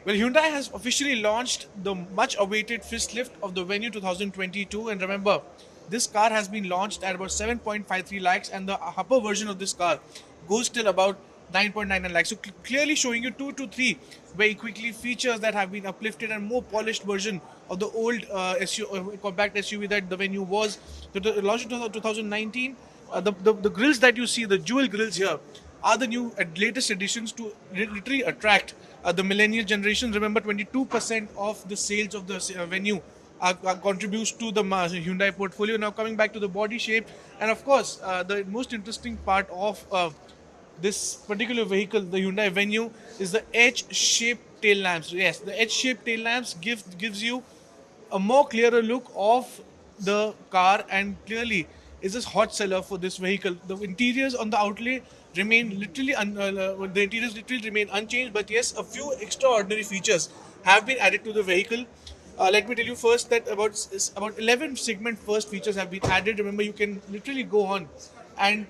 Well, Hyundai has officially launched the much awaited facelift of the Venue 2022. And remember, this car has been launched at about 7.53 lakhs, and the upper version of this car goes till about 9.99 lakhs. So clearly showing you two to three very quickly features that have been uplifted and more polished version of the old compact SUV that the Venue was. The launch in 2019, the grills that you see, the jewel grills here, are the new latest additions to literally attract the millennial generation. Remember, 22% of the sales of the Venue contributes to the Hyundai portfolio. Now, coming back to the body shape, and of course, the most interesting part of this particular vehicle, the Hyundai Venue, is the H-shaped tail lamps. Yes, the H-shaped tail lamps gives you a more clearer look of the car, and clearly is this hot seller for this vehicle. The interiors on the outlay remain the interiors literally remain unchanged, but yes, a few extraordinary features have been added to the vehicle. Let me tell you first that about 11 segment first features have been added. Remember, you can literally go on and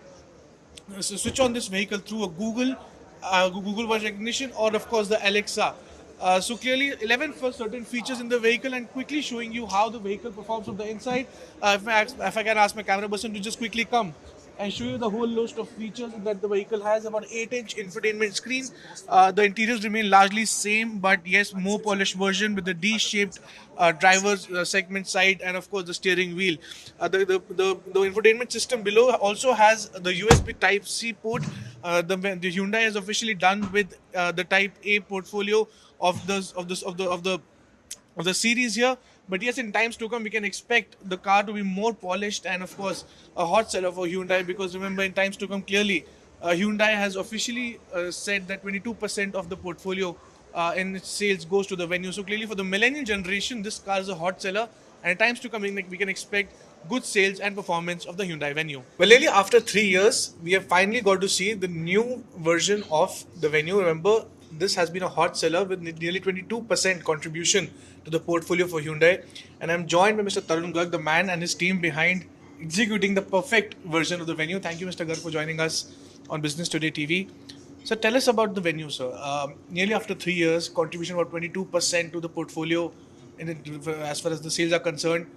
switch on this vehicle through a Google Voice recognition, or of course the Alexa. So clearly 11 for certain features in the vehicle, and quickly showing you how the vehicle performs from the inside. If I can ask my camera person to just quickly come and show you the whole list of features that the vehicle has. About 8-inch infotainment screen. The interiors remain largely same, but yes, more polished version with the D-shaped driver's segment side, and of course the steering wheel. The infotainment system below also has the USB Type C port. The Hyundai is officially done with the Type A portfolio of the series here. But yes, in times to come, we can expect the car to be more polished, and of course, a hot seller for Hyundai, because remember, in times to come, clearly, Hyundai has officially said that 22% of the portfolio in its sales goes to the Venue. So clearly, for the millennial generation, this car is a hot seller, and in times to come, we can expect good sales and performance of the Hyundai Venue. Well, Lily, after 3 years, we have finally got to see the new version of the Venue. Remember, this has been a hot seller with nearly 22% contribution to the portfolio for Hyundai. And I'm joined by Mr. Tarun Garg, the man and his team behind executing the perfect version of the Venue. Thank you, Mr. Garg, for joining us on Business Today TV. So tell us about the Venue, sir. Nearly after 3 years, contribution about 22% to the portfolio as far as the sales are concerned.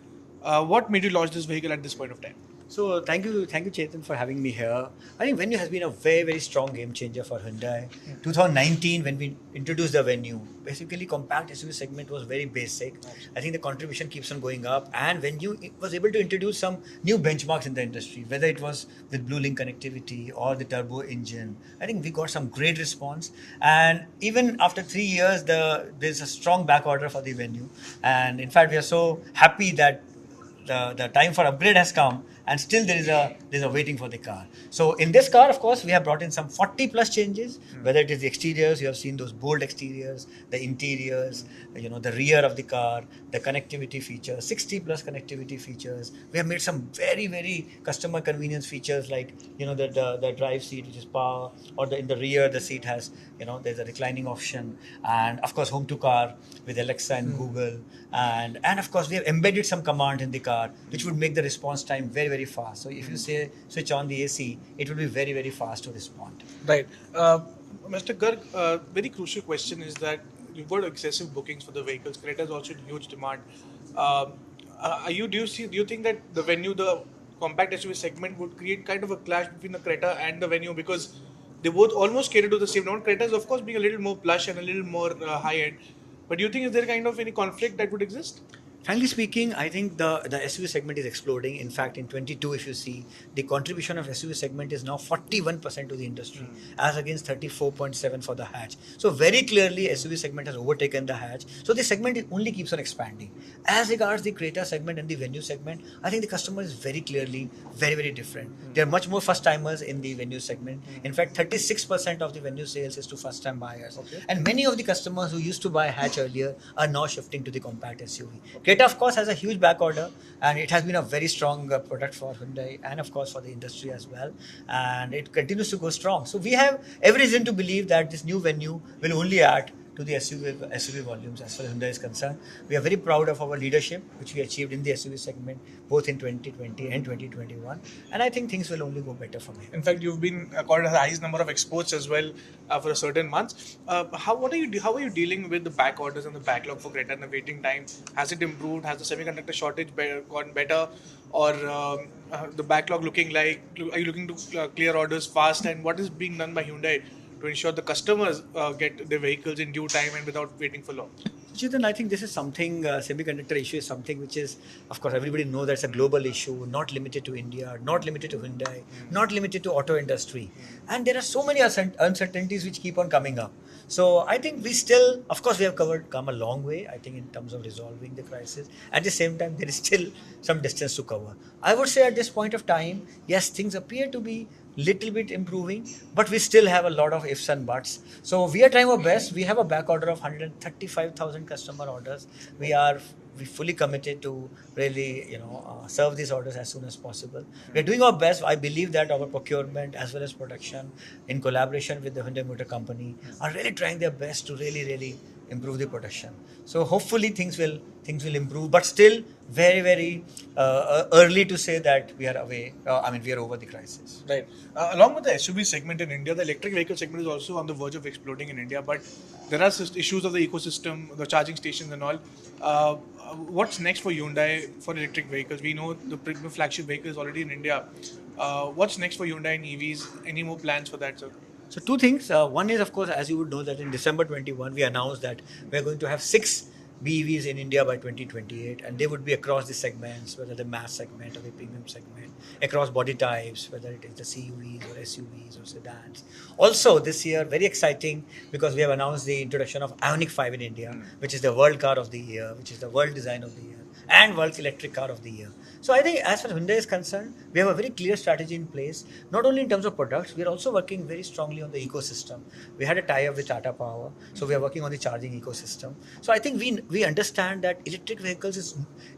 What made you launch this vehicle at this point of time? So thank you, Chetan, for having me here. I think Venue has been a very, very strong game changer for Hyundai. 2019, when we introduced the Venue, basically compact SUV segment was very basic. I think the contribution keeps on going up, and Venue was able to introduce some new benchmarks in the industry, whether it was with Blue Link connectivity or the turbo engine. I think we got some great response, and even after 3 years, there's a strong back order for the Venue, and in fact, we are so happy that the time for upgrade has come, and still there's a waiting for the car. So in this car, of course, we have brought in some 40 plus changes, whether it is the exteriors. You have seen those bold exteriors, the interiors, the rear of the car, the connectivity features, 60 plus connectivity features. We have made some very, very customer convenience features, like the drive seat, which is power, or in the rear the seat has, there's a reclining option, and of course home to car with Alexa and Google, and of course we have embedded some command in the car which would make the response time very, very fast. So if you say switch on the AC, it will be very, very fast to respond. Right. Mr. Garg, very crucial question is that you've got excessive bookings for the vehicles. Creta is also in huge demand. Do you think that the Venue, the compact SUV segment, would create kind of a clash between the Creta and the Venue, because they both almost cater to the same demand? Creta is of course being a little more plush and a little more high end. But do you think is there kind of any conflict that would exist? Frankly speaking, I think the SUV segment is exploding. In fact, in 22, if you see, the contribution of SUV segment is now 41% to the industry, as against 34.7 for the hatch. So very clearly, SUV segment has overtaken the hatch. So the segment only keeps on expanding. As regards the Creta segment and the Venue segment, I think the customer is very clearly very, very different. There are much more first timers in the Venue segment. In fact, 36% of the Venue sales is to first time buyers. Okay. And many of the customers who used to buy hatch earlier are now shifting to the compact SUV. Creta, of course, has a huge back order, and it has been a very strong product for Hyundai and, of course, for the industry as well. And it continues to go strong. So we have every reason to believe that this new Venue will only add to the SUV volumes as far as Hyundai is concerned. We are very proud of our leadership, which we achieved in the SUV segment, both in 2020 and 2021. And I think things will only go better from here. In fact, you've been accorded the highest number of exports as well for a certain months. How are you dealing with the back orders and the backlog for Creta and the waiting time? Has it improved? Has the semiconductor shortage gone better, or the backlog looking like? Are you looking to clear orders fast? And what is being done by Hyundai to ensure the customers get their vehicles in due time and without waiting for long? Chetan, I think this is something, semiconductor issue is something which is, of course, everybody knows that's a global issue, not limited to India, not limited to Hyundai, not limited to auto industry. And there are so many uncertainties which keep on coming up. So I think we still, of course, we have come a long way, I think, in terms of resolving the crisis. At the same time, there is still some distance to cover. I would say at this point of time, yes, things appear to be little bit improving, but we still have a lot of ifs and buts. So we are trying our best. We have a back order of 135,000 customer orders. We fully committed to really, serve these orders as soon as possible. We are doing our best. I believe that our procurement as well as production, in collaboration with the Hyundai Motor Company, are really trying their best to really improve the production. So hopefully things will improve, but still very early to say that we are away. We are over the crisis. Right. Along with the SUV segment in India, the electric vehicle segment is also on the verge of exploding in India. But there are issues of the ecosystem, the charging stations, and all. What's next for Hyundai for electric vehicles? We know the flagship vehicle is already in India. What's next for Hyundai in EVs? Any more plans for that, sir? So two things. One is, of course, as you would know, that in December 21, we announced that we are going to have 6 BEVs in India by 2028, and they would be across the segments, whether the mass segment or the premium segment, across body types, whether it is the CUVs or SUVs or sedans. Also, this year, very exciting, because we have announced the introduction of Ioniq 5 in India, which is the World Car of the Year, which is the World Design of the Year, and World Electric Car of the Year. So I think as far as Hyundai is concerned, we have a very clear strategy in place, not only in terms of products, we are also working very strongly on the ecosystem. We had a tie-up with Tata Power, so we are working on the charging ecosystem. So I think we understand that electric vehicles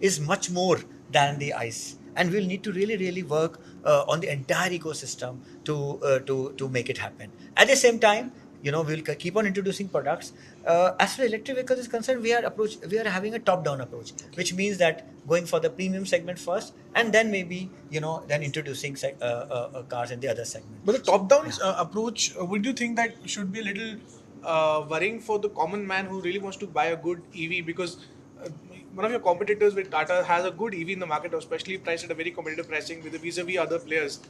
is much more than the ICE, and we'll need to really work on the entire ecosystem to make it happen. At the same time, we'll keep on introducing products. As far as electric vehicles is concerned, we are having a top-down approach, which means that going for the premium segment first, and then maybe then introducing cars in the other segment. But the top-down approach, would you think that should be a little worrying for the common man who really wants to buy a good EV? Because one of your competitors with Tata has a good EV in the market, especially priced at a very competitive pricing with vis-a-vis other players.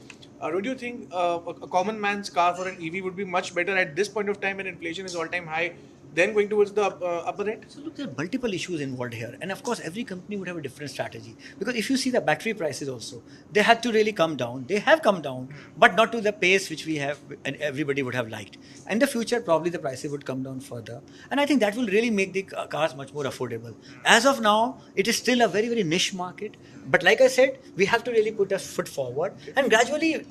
Don't you think a common man's car for an EV would be much better at this point of time when inflation is all-time high, then going towards the upper end? So look, there are multiple issues involved here, and of course every company would have a different strategy, because if you see the battery prices also, they had to really come down. They have come down, but not to the pace which we have and everybody would have liked. In the future, probably the prices would come down further, and I think that will really make the cars much more affordable. As of now, it is still a very niche market, but like I said, we have to really put a foot forward, and gradually,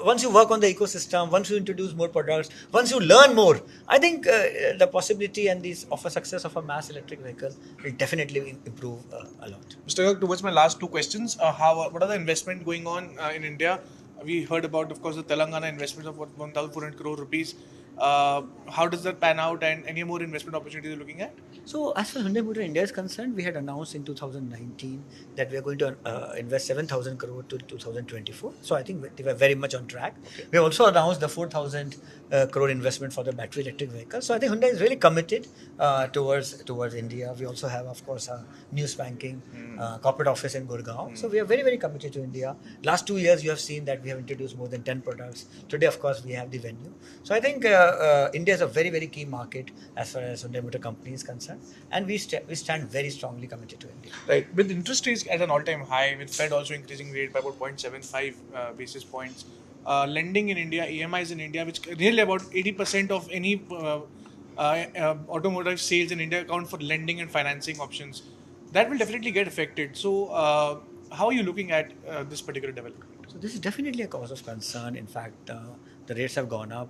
once you work on the ecosystem, once you introduce more products, once you learn more, I think the possibility and of a success of a mass electric vehicle will definitely improve a lot. Mr. Garg, towards my last 2 questions, what are the investment going on in India? We heard about, of course, the Telangana investments of 1,400 crore rupees. How does that pan out, and any more investment opportunities you're looking at? So as far as Hyundai Motor India is concerned, we had announced in 2019 that we are going to invest 7,000 crore to 2024. So I think we are very much on track. Okay. We have also announced the 4,000 crore investment for the battery electric vehicle. So I think Hyundai is really committed towards India. We also have, of course, a new spanking corporate office in Gurgaon. So we are very committed to India. Last 2 years, you have seen that we have introduced more than 10 products. Today, of course, we have the Venue. So I think India is a very key market as far as Hyundai Motor Company is concerned, and we stand very strongly committed to India. Right. With interest rates at an all-time high, with Fed also increasing rate by about 0.75 basis points, lending in India, EMIs in India, which really about 80% of any automotive sales in India account for lending and financing options, that will definitely get affected. So how are you looking at this particular development? So this is definitely a cause of concern. In fact, the rates have gone up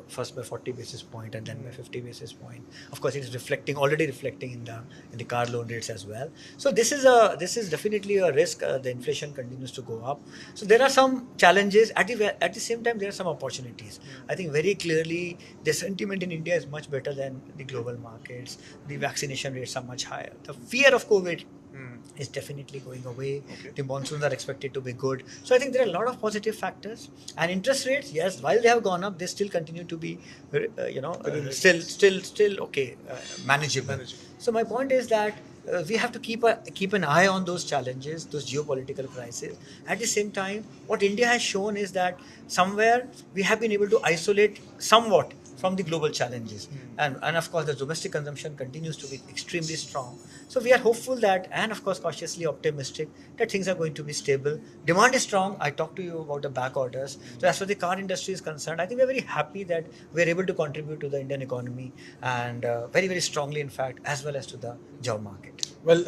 first by 40 basis point and then by 50 basis point. Of course, it is already reflecting in the car loan rates as well. So this is definitely a risk. The inflation continues to go up. So there are some challenges. At the same time, there are some opportunities. I think very clearly the sentiment in India is much better than the global markets. The vaccination rates are much higher. The fear of COVID is definitely going away. Okay. The monsoons are expected to be good. So I think there are a lot of positive factors. And interest rates, yes, while they have gone up, they still continue to be, still okay, manageable. So my point is that we have to keep an eye on those challenges, those geopolitical crises. At the same time, what India has shown is that somewhere we have been able to isolate somewhat from the global challenges. And of course, the domestic consumption continues to be extremely strong. So we are hopeful that, and of course, cautiously optimistic that things are going to be stable. Demand is strong. I talked to you about the back orders. So as far as the car industry is concerned, I think we're very happy that we're able to contribute to the Indian economy and very, very strongly, in fact, as well as to the job market. Well,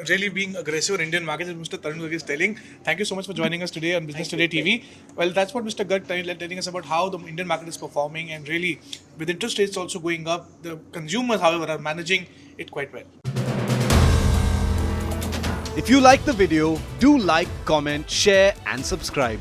really being aggressive in Indian markets, as Mr. Tarun Garg is telling. Thank you so much for joining us today on Business Today TV. Well, that's what Mr. Garg telling us about how the Indian market is performing, and really, with interest rates also going up, the consumers, however, are managing it quite well. If you like the video, do like, comment, share and subscribe.